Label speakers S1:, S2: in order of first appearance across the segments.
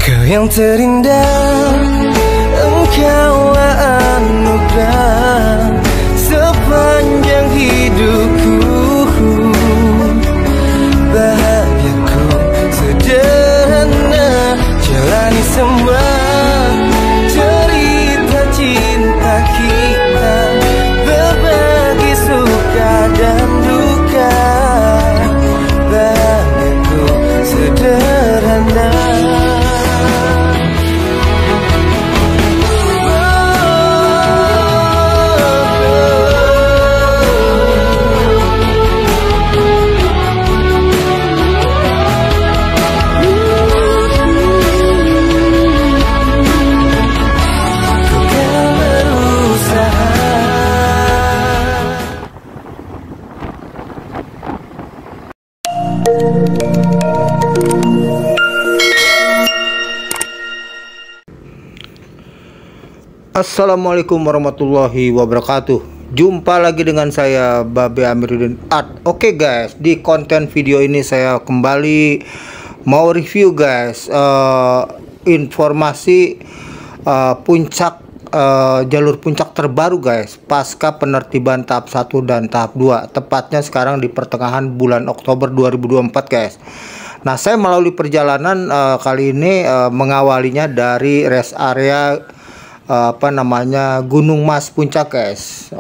S1: Kau yang terindah, engkaulah anugerah sepanjang hidupku. Bahagiaku sederhana, jalani semua cerita cinta kita, berbagi suka dan duka. Bahagiaku sederhana.
S2: Assalamualaikum warahmatullahi wabarakatuh. Jumpa lagi dengan saya Babe Amiruddin Art. Oke guys, di konten video ini saya kembali mau review guys informasi puncak jalur puncak terbaru guys pasca penertiban tahap 1 dan tahap 2, tepatnya sekarang di pertengahan bulan Oktober 2024 guys. Nah, saya melalui perjalanan kali ini mengawalinya dari rest area Gunung Mas Puncak guys.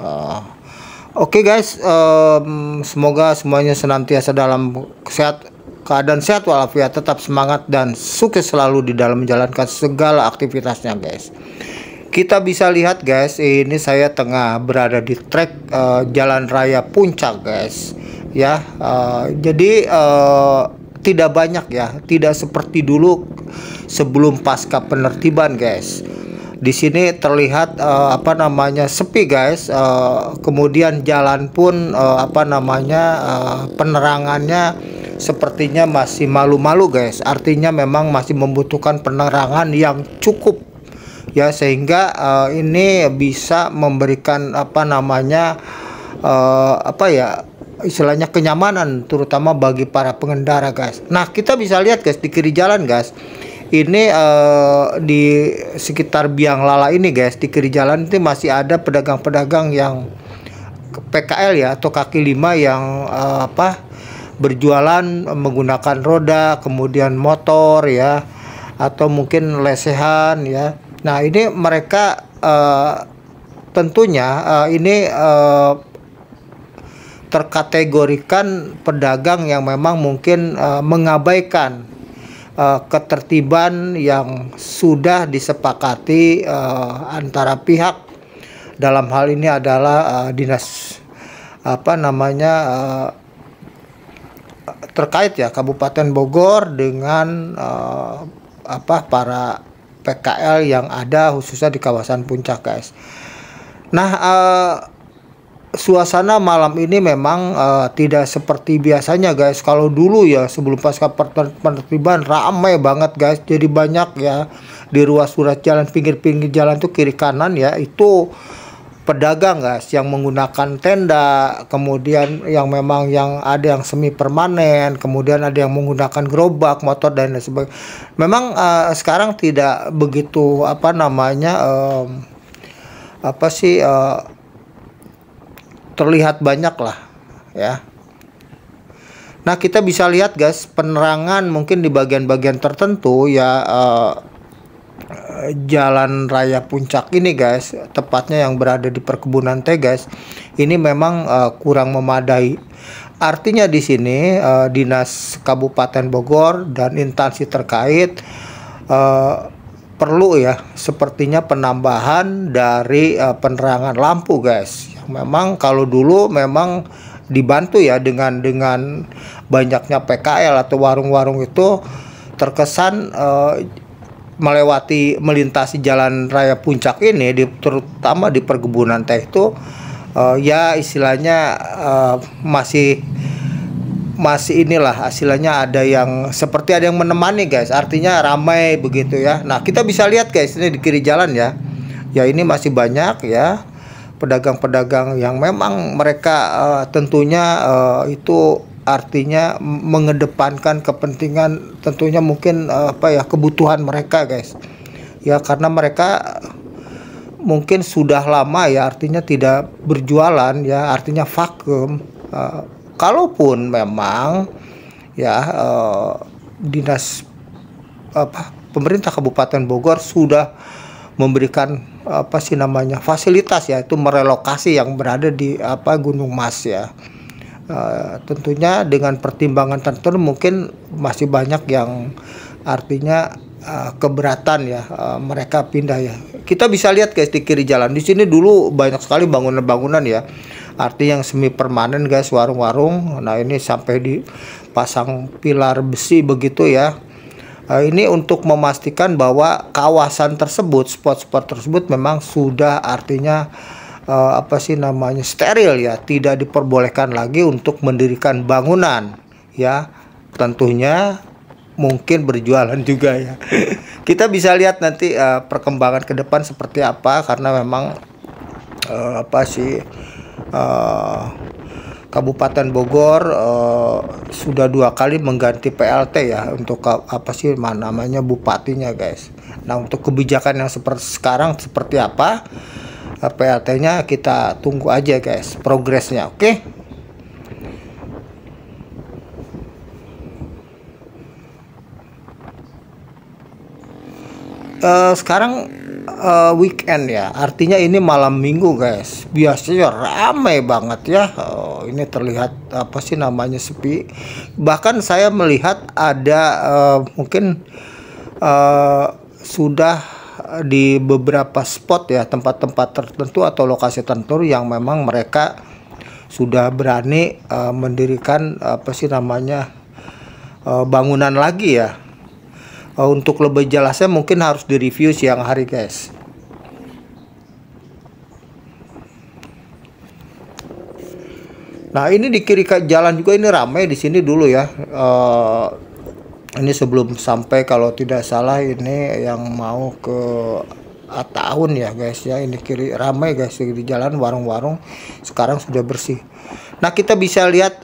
S2: Oke guys, semoga semuanya senantiasa dalam keadaan sehat walafiat, tetap semangat dan sukses selalu di dalam menjalankan segala aktivitasnya guys. Kita bisa lihat guys, ini saya tengah berada di trek jalan raya puncak guys ya. Jadi tidak banyak ya, tidak seperti dulu sebelum pasca penertiban guys. Di sini terlihat sepi guys. Kemudian jalan pun penerangannya sepertinya masih malu-malu guys. Artinya memang masih membutuhkan penerangan yang cukup ya, sehingga ini bisa memberikan istilahnya kenyamanan terutama bagi para pengendara guys. Nah, kita bisa lihat guys di kiri jalan guys. Ini di sekitar Biang Lala ini guys, di kiri jalan itu masih ada pedagang-pedagang yang PKL ya, atau kaki lima yang berjualan menggunakan roda, kemudian motor ya, atau mungkin lesehan ya. Nah, ini mereka tentunya ini terkategorikan pedagang yang memang mungkin mengabaikan ketertiban yang sudah disepakati antara pihak. Dalam hal ini adalah dinas terkait ya, Kabupaten Bogor dengan para PKL yang ada khususnya di kawasan puncak guys. Nah, suasana malam ini memang tidak seperti biasanya guys. Kalau dulu ya sebelum pasca penertiban ramai banget guys. Jadi banyak ya di ruas-ruas jalan, pinggir-pinggir jalan tuh kiri kanan ya, itu pedagang guys yang menggunakan tenda, kemudian yang memang yang ada yang semi permanen, kemudian ada yang menggunakan gerobak, motor dan lain sebagainya. Memang sekarang tidak begitu terlihat banyak lah ya. Nah, kita bisa lihat guys penerangan mungkin di bagian-bagian tertentu ya, jalan raya puncak ini guys, tepatnya yang berada di perkebunan teh guys, ini memang kurang memadai. Artinya di sini dinas Kabupaten Bogor dan instansi terkait perlu ya sepertinya penambahan dari penerangan lampu guys. Memang kalau dulu memang dibantu ya dengan banyaknya PKL atau warung-warung itu terkesan melintasi jalan raya puncak ini terutama di perkebunan teh itu ya istilahnya masih inilah istilahnya ada yang seperti ada yang menemani guys, artinya ramai begitu ya. Nah, kita bisa lihat guys ini di kiri jalan ya, ini masih banyak ya pedagang-pedagang yang memang mereka tentunya itu artinya mengedepankan kepentingan tentunya mungkin kebutuhan mereka guys ya, karena mereka mungkin sudah lama ya artinya tidak berjualan ya, artinya vakum. Kalaupun memang ya dinas pemerintah Kabupaten Bogor sudah memberikan fasilitas, yaitu merelokasi yang berada di Gunung Mas ya. Tentunya dengan pertimbangan tertentu mungkin masih banyak yang artinya keberatan ya, mereka pindah ya. Kita bisa lihat guys di kiri jalan di sini dulu banyak sekali bangunan-bangunan ya, artinya yang semi permanen guys, warung-warung. Nah ini sampai dipasang pilar besi begitu ya. Ini untuk memastikan bahwa kawasan tersebut, spot-spot tersebut memang sudah artinya steril ya, tidak diperbolehkan lagi untuk mendirikan bangunan ya. Tentunya mungkin berjualan juga ya. Kita bisa lihat nanti perkembangan ke depan seperti apa, karena memang Kabupaten Bogor sudah 2 kali mengganti PLT ya untuk bupatinya guys. Nah untuk kebijakan yang seperti sekarang seperti apa PLT-nya, kita tunggu aja guys progresnya. Oke. Sekarang weekend ya, artinya ini malam minggu guys, biasanya ramai banget ya. Ini terlihat sepi, bahkan saya melihat ada mungkin sudah di beberapa spot ya, tempat-tempat tertentu atau lokasi tertentu yang memang mereka sudah berani mendirikan bangunan lagi ya. Untuk lebih jelasnya mungkin harus direview siang hari guys. Nah ini di kiri jalan juga ini ramai di sini dulu ya. Ini sebelum sampai kalau tidak salah ini yang mau ke Ataun ya guys ya. Ini kiri ramai guys di jalan, warung-warung sekarang sudah bersih. Nah kita bisa lihat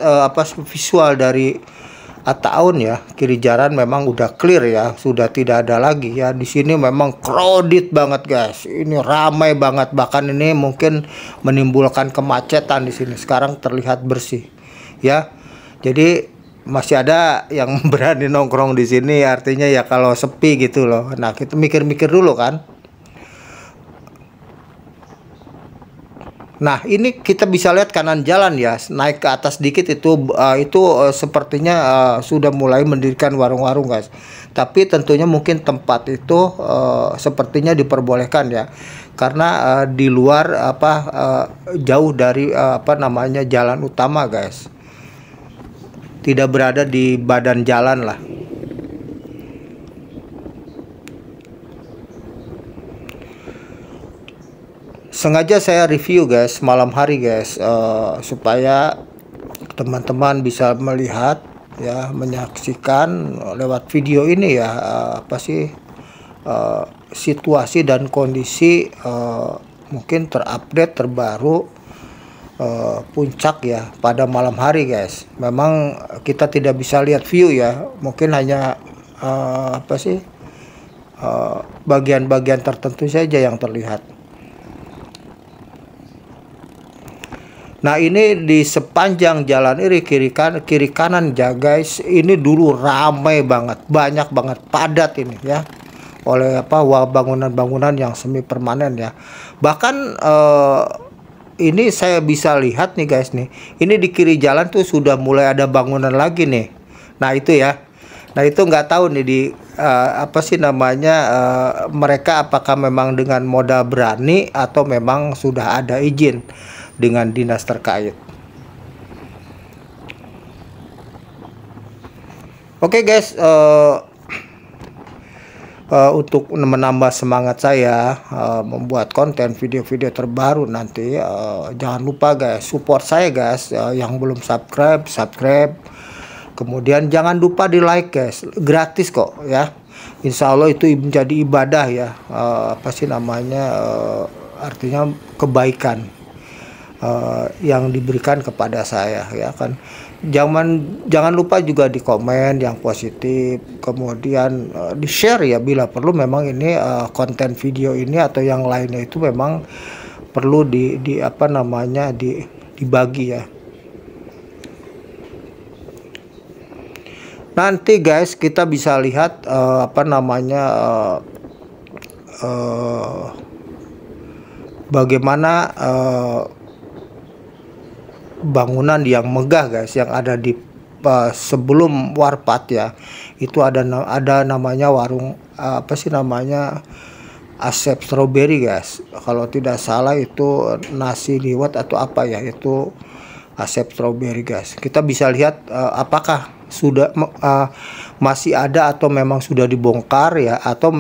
S2: visual dari Ataun ya, kiri jalan memang udah clear ya, sudah tidak ada lagi ya. Di sini memang crowded banget guys, ini ramai banget, bahkan ini mungkin menimbulkan kemacetan di sini. Sekarang terlihat bersih ya, jadi masih ada yang berani nongkrong di sini, artinya ya kalau sepi gitu loh. Nah kita mikir-mikir dulu kan. Nah ini kita bisa lihat kanan jalan ya, naik ke atas dikit itu sepertinya sudah mulai mendirikan warung-warung guys. Tapi tentunya mungkin tempat itu sepertinya diperbolehkan ya, karena di luar jauh dari jalan utama guys, tidak berada di badan jalan lah. Sengaja saya review guys malam hari guys, supaya teman-teman bisa melihat ya, menyaksikan lewat video ini ya situasi dan kondisi mungkin terupdate terbaru puncak ya pada malam hari guys. Memang kita tidak bisa lihat view ya, mungkin hanya bagian-bagian tertentu saja yang terlihat. Nah ini di sepanjang jalan ini kiri kanan ya guys, ini dulu ramai banget, banyak banget, padat ini ya, oleh bangunan-bangunan yang semi permanen ya. Bahkan ini saya bisa lihat nih guys nih, ini di kiri jalan tuh sudah mulai ada bangunan lagi nih. Nah itu ya, nah itu nggak tahu nih di mereka apakah memang dengan modal berani atau memang sudah ada izin dengan dinas terkait. Oke guys, untuk menambah semangat saya membuat konten video-video terbaru nanti, jangan lupa guys support saya guys, yang belum subscribe, kemudian jangan lupa di like guys, gratis kok ya. Insya Allah itu menjadi ibadah ya, artinya kebaikan yang diberikan kepada saya ya kan. Jangan lupa juga di komen yang positif, kemudian di share ya bila perlu. Memang ini konten video ini atau yang lainnya itu memang perlu di apa namanya dibagi ya. Nanti guys kita bisa lihat apa namanya bagaimana bangunan yang megah guys yang ada di sebelum Warpat ya. Itu ada namanya warung apa sih namanya, Asep Strawberry guys. Kalau tidak salah itu nasi liwet atau apa ya, itu Asep Strawberry guys. Kita bisa lihat apakah sudah masih ada atau memang sudah dibongkar ya, atau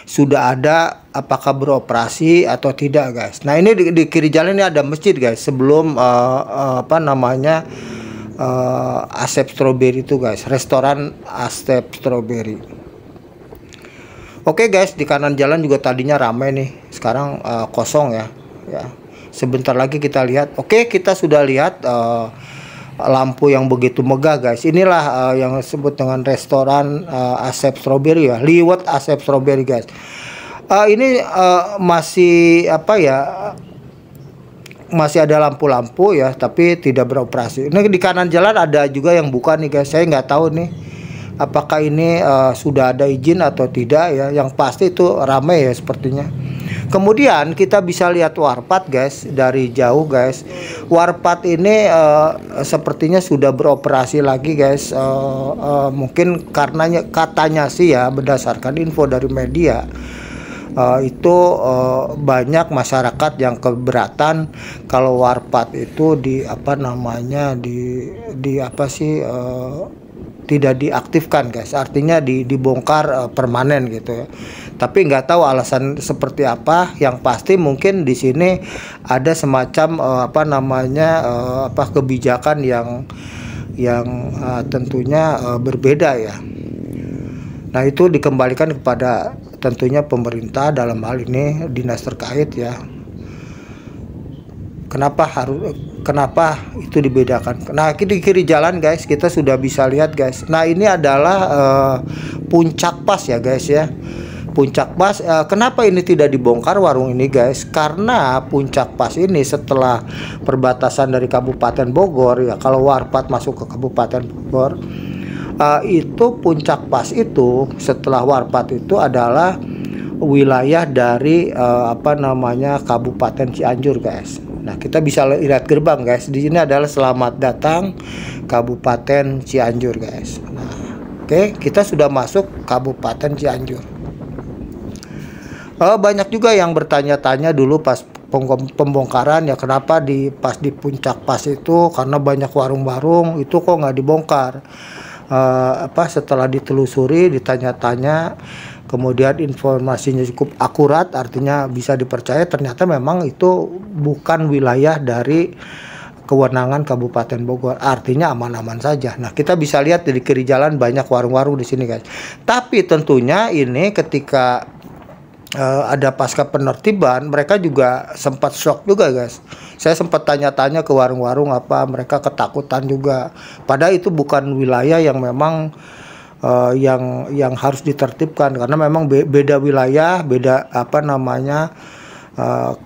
S2: sudah ada, apakah beroperasi atau tidak guys. Nah ini di kiri jalan ini ada masjid guys sebelum apa namanya Asep Strawberry itu guys, restoran Asep Strawberry. Oke guys, di kanan jalan juga tadinya ramai nih, sekarang kosong ya. Sebentar lagi kita lihat. Oke, kita sudah lihat lampu yang begitu megah guys. Inilah yang disebut dengan restoran Asep Strawberry ya, liwet Asep Strawberry guys. Ini masih apa ya, masih ada lampu-lampu ya, tapi tidak beroperasi. Ini di kanan jalan ada juga yang buka nih guys. Saya nggak tahu nih apakah ini sudah ada izin atau tidak ya. Yang pasti itu ramai ya sepertinya. Kemudian kita bisa lihat Warpat guys dari jauh guys. Warpat ini sepertinya sudah beroperasi lagi guys. Mungkin karenanya katanya sih ya, berdasarkan info dari media, itu banyak masyarakat yang keberatan kalau Warpat itu di apa namanya di apa sih tidak diaktifkan guys, artinya dibongkar permanen gitu ya. Tapi nggak tahu alasan seperti apa. Yang pasti mungkin di sini ada semacam apa namanya apa kebijakan yang tentunya berbeda ya. Nah itu dikembalikan kepada tentunya pemerintah, dalam hal ini dinas terkait ya. Kenapa itu dibedakan? Nah di kiri jalan guys kita sudah bisa lihat guys. Nah ini adalah Puncak Pas ya guys ya. Puncak Pas, kenapa ini tidak dibongkar warung ini guys? Karena Puncak Pas ini setelah perbatasan dari Kabupaten Bogor ya. Kalau Warpat masuk ke Kabupaten Bogor, itu Puncak Pas itu setelah Warpat itu adalah wilayah dari apa namanya Kabupaten Cianjur guys. Nah kita bisa lihat gerbang guys. Di sini adalah selamat datang Kabupaten Cianjur guys. Nah oke, kita sudah masuk Kabupaten Cianjur. Banyak juga yang bertanya-tanya dulu pas pembongkaran ya, kenapa pas di Puncak Pas itu, karena banyak warung-warung itu kok nggak dibongkar. Setelah ditelusuri, ditanya-tanya, kemudian informasinya cukup akurat, artinya bisa dipercaya, ternyata memang itu bukan wilayah dari kewenangan Kabupaten Bogor, artinya aman-aman saja. Nah kita bisa lihat di kiri jalan banyak warung-warung di sini guys. Tapi tentunya ini ketika ada pasca penertiban, mereka juga sempat shock juga guys. Saya sempat tanya-tanya ke warung-warung, apa mereka ketakutan juga. Padahal itu bukan wilayah yang memang yang harus ditertibkan, karena memang beda wilayah, beda apa namanya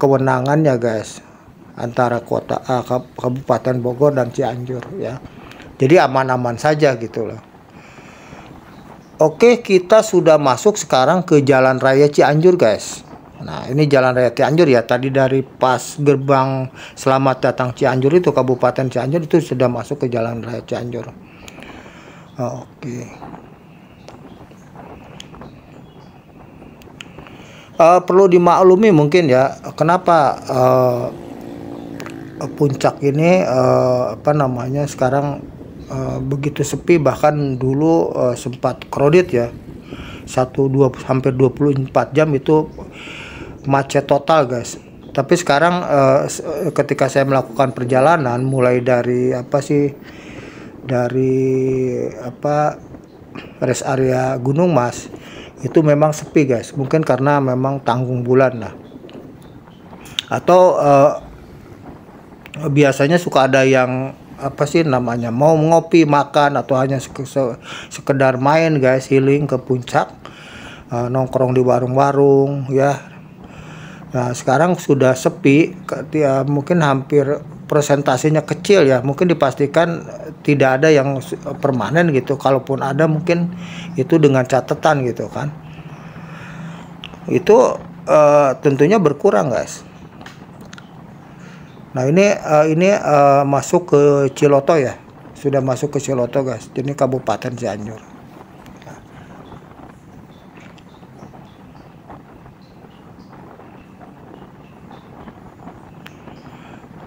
S2: kewenangannya guys, antara Kabupaten Bogor dan Cianjur ya. Jadi aman-aman saja gitu loh. Oke, kita sudah masuk sekarang ke Jalan Raya Cianjur guys. Nah ini Jalan Raya Cianjur ya. Tadi dari pas gerbang selamat datang Cianjur itu, Kabupaten Cianjur, itu sudah masuk ke Jalan Raya Cianjur. Oke. Perlu dimaklumi mungkin ya, kenapa Puncak ini apa namanya sekarang begitu sepi. Bahkan dulu sempat crowded ya, hampir 24 jam itu macet total guys. Tapi sekarang ketika saya melakukan perjalanan mulai dari rest area Gunung Mas, itu memang sepi guys. Mungkin karena memang tanggung bulan lah, atau biasanya suka ada yang apa sih namanya, mau ngopi, makan, atau hanya sekedar main guys, healing ke puncak, nongkrong di warung-warung ya. Nah sekarang sudah sepi ya, mungkin hampir presentasinya kecil ya, mungkin dipastikan tidak ada yang permanen gitu, kalaupun ada mungkin itu dengan catatan gitu kan, itu tentunya berkurang guys. Nah ini masuk ke Ciloto ya, sudah masuk ke Ciloto guys, ini Kabupaten Cianjur.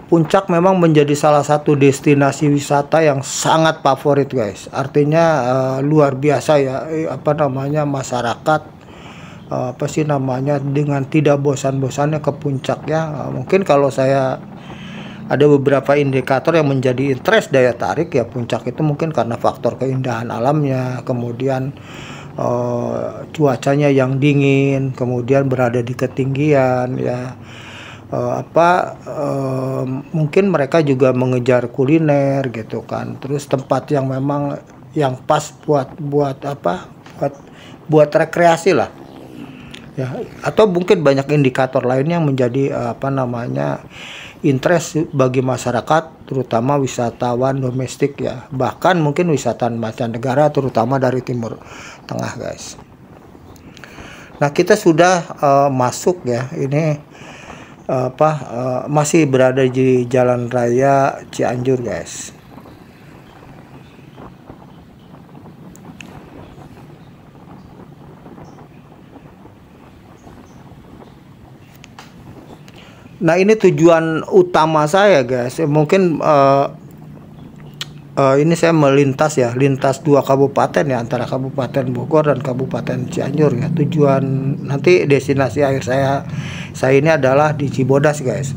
S2: Puncak memang menjadi salah satu destinasi wisata yang sangat favorit guys. Artinya luar biasa ya, apa namanya, masyarakat apa sih namanya, dengan tidak bosan-bosannya ke puncak ya. Mungkin kalau saya ada beberapa indikator yang menjadi interest, daya tarik ya puncak itu, mungkin karena faktor keindahan alamnya, kemudian cuacanya yang dingin, kemudian berada di ketinggian ya. Mungkin mereka juga mengejar kuliner gitu kan, terus tempat yang memang yang pas buat rekreasi lah ya, atau mungkin banyak indikator lain yang menjadi apa namanya, interest bagi masyarakat, terutama wisatawan domestik ya, bahkan mungkin wisatawan mancanegara, terutama dari Timur Tengah guys. Nah kita sudah masuk ya, ini masih berada di Jalan Raya Cianjur guys. Nah ini tujuan utama saya guys, mungkin ini saya melintas ya, lintas dua kabupaten ya, antara Kabupaten Bogor dan Kabupaten Cianjur ya. Tujuan nanti destinasi akhir saya ini adalah di Cibodas guys.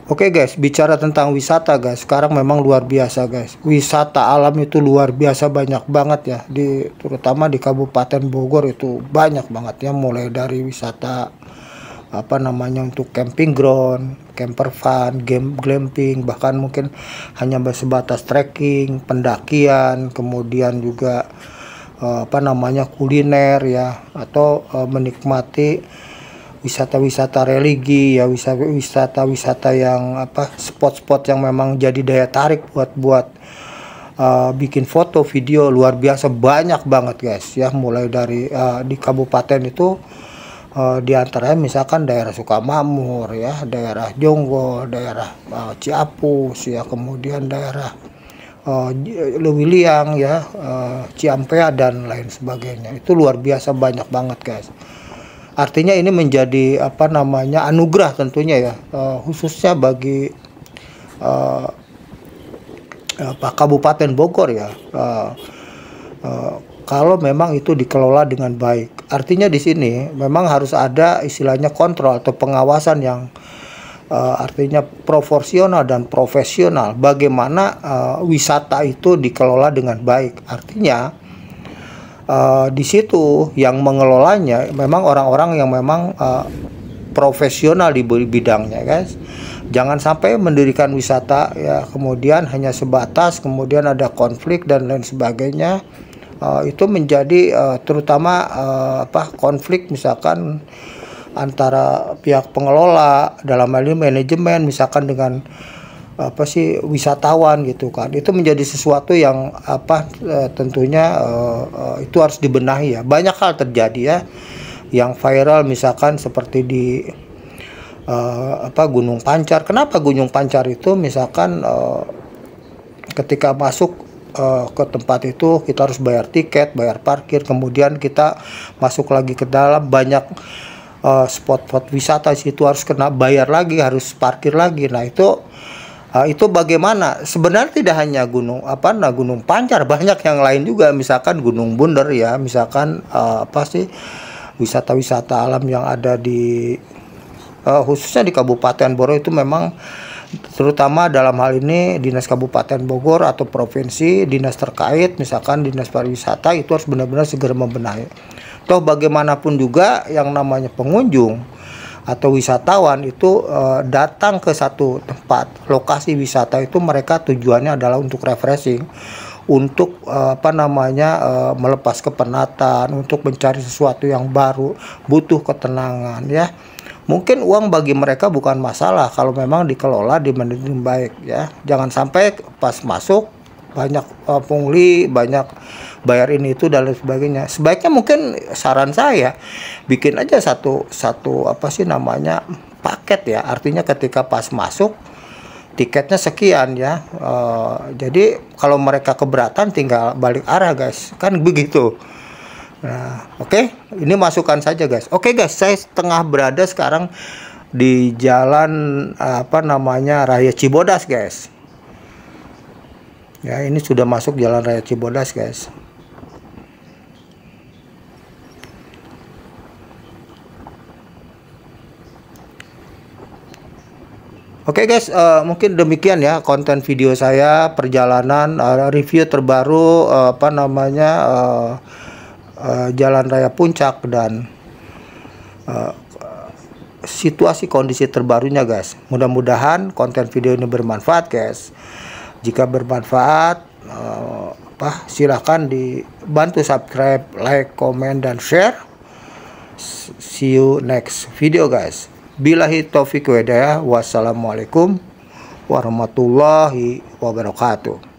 S2: Oke guys, bicara tentang wisata guys, sekarang memang luar biasa guys. Wisata alam itu luar biasa banyak banget ya, terutama di Kabupaten Bogor itu banyak banget ya, mulai dari wisata apa namanya untuk camping ground, camper van, glamping, bahkan mungkin hanya sebatas trekking, pendakian, kemudian juga apa namanya kuliner ya, atau menikmati wisata-wisata religi ya, wisata-wisata yang apa, spot-spot yang memang jadi daya tarik buat bikin foto video, luar biasa banyak banget guys ya, mulai dari di kabupaten itu diantaranya misalkan daerah Sukamakmur ya, daerah Jonggol, daerah Ciapus ya, kemudian daerah Lewiliang ya, Ciampea dan lain sebagainya. Itu luar biasa banyak banget guys. Artinya ini menjadi apa namanya, anugerah tentunya ya, khususnya bagi Kabupaten Bogor ya, kalau memang itu dikelola dengan baik. Artinya di sini memang harus ada istilahnya kontrol atau pengawasan yang artinya proporsional dan profesional. Bagaimana wisata itu dikelola dengan baik. Artinya di situ yang mengelolanya memang orang-orang yang memang profesional di bidangnya guys. Jangan sampai mendirikan wisata ya kemudian hanya sebatas, kemudian ada konflik dan lain sebagainya. Itu menjadi terutama konflik misalkan antara pihak pengelola, dalam hal ini manajemen misalkan dengan wisatawan gitu kan. Itu menjadi sesuatu yang tentunya itu harus dibenahi ya. Banyak hal terjadi ya yang viral, misalkan seperti di Gunung Pancar. Kenapa Gunung Pancar itu misalkan ketika masuk ke tempat itu kita harus bayar tiket, bayar parkir, kemudian kita masuk lagi ke dalam, banyak spot-spot wisata situ harus kena bayar lagi, harus parkir lagi. Nah itu bagaimana? Sebenarnya tidak hanya Gunung Pancar, banyak yang lain juga, misalkan Gunung Bunder ya, misalkan wisata-wisata alam yang ada di khususnya di Kabupaten Bogor itu memang, terutama dalam hal ini Dinas Kabupaten Bogor atau provinsi, dinas terkait, misalkan Dinas Pariwisata itu harus benar-benar segera membenahi. Toh bagaimanapun juga yang namanya pengunjung atau wisatawan itu datang ke satu tempat, lokasi wisata itu mereka tujuannya adalah untuk refreshing, untuk melepas kepenatan, untuk mencari sesuatu yang baru, butuh ketenangan ya. Mungkin uang bagi mereka bukan masalah kalau memang dikelola di manajemen baik ya. Jangan sampai pas masuk banyak pungli, banyak bayar ini itu dan lain sebagainya. Sebaiknya mungkin saran saya bikin aja satu paket ya. Artinya ketika pas masuk tiketnya sekian ya. Jadi kalau mereka keberatan tinggal balik arah guys, kan begitu. Nah, oke. Ini masukan saja guys. Oke guys, saya tengah berada sekarang di jalan Raya Cibodas guys. Ya, ini sudah masuk jalan Raya Cibodas guys. Oke guys, mungkin demikian ya konten video saya, perjalanan review terbaru Jalan Raya Puncak dan situasi kondisi terbarunya guys. Mudah-mudahan konten video ini bermanfaat guys. Jika bermanfaat, silahkan dibantu subscribe, like, komen, dan share. See you next video guys. Billahi taufiq wa hidayah. Wassalamualaikum warahmatullahi wabarakatuh.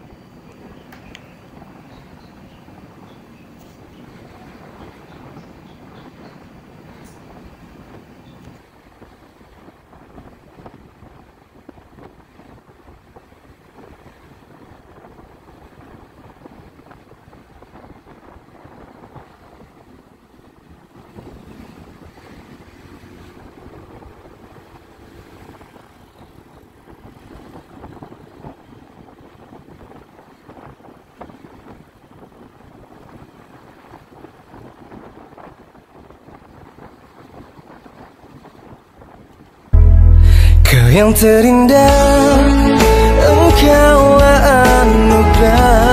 S1: Kau yang terindah, engkaulah anugerah